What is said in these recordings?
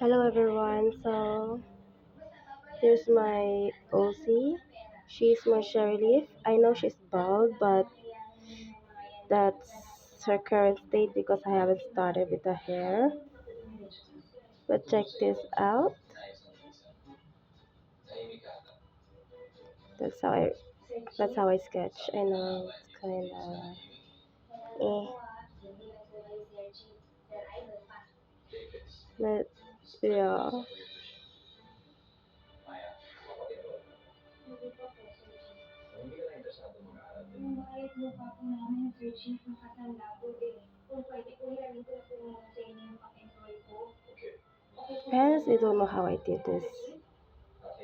Hello everyone. So here's my OC. She's my Cherry Leaf. I know she's bald, but that's her current state because I haven't started with the hair. But check this out. That's how I that's how I sketch. I know it's kinda eh, but yeah. I honestly don't know how I did this.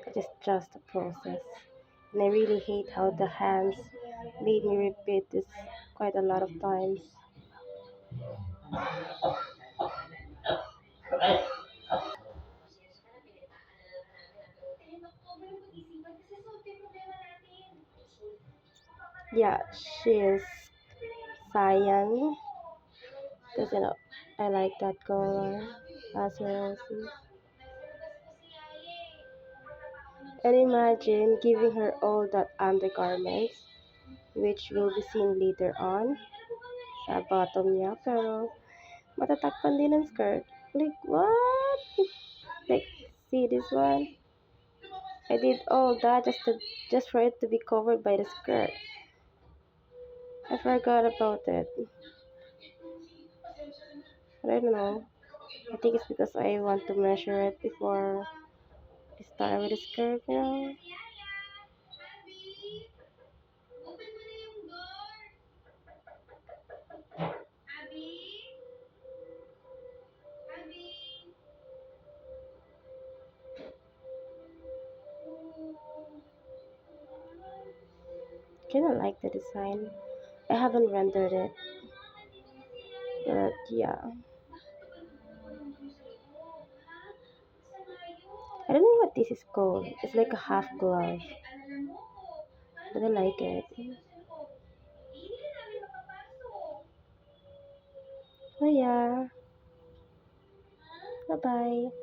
I just trust the process. And I really hate how the hands made me repeat this quite a lot of times. Yeah, she is cyan. Because I like that color as well. And imagine giving her all that undergarments, which will be seen later on sa bottom niya. Pero matatakpan din ng skirt. Like, what? Like, see this one? I did all that just for it to be covered by the skirt. I forgot about it. But I don't know. I think it's because I want to measure it before I start with the skirt. Kinda like the design. I haven't rendered it, but yeah. I don't know what this is called. It's like a half glove, but I like it. So yeah, bye bye.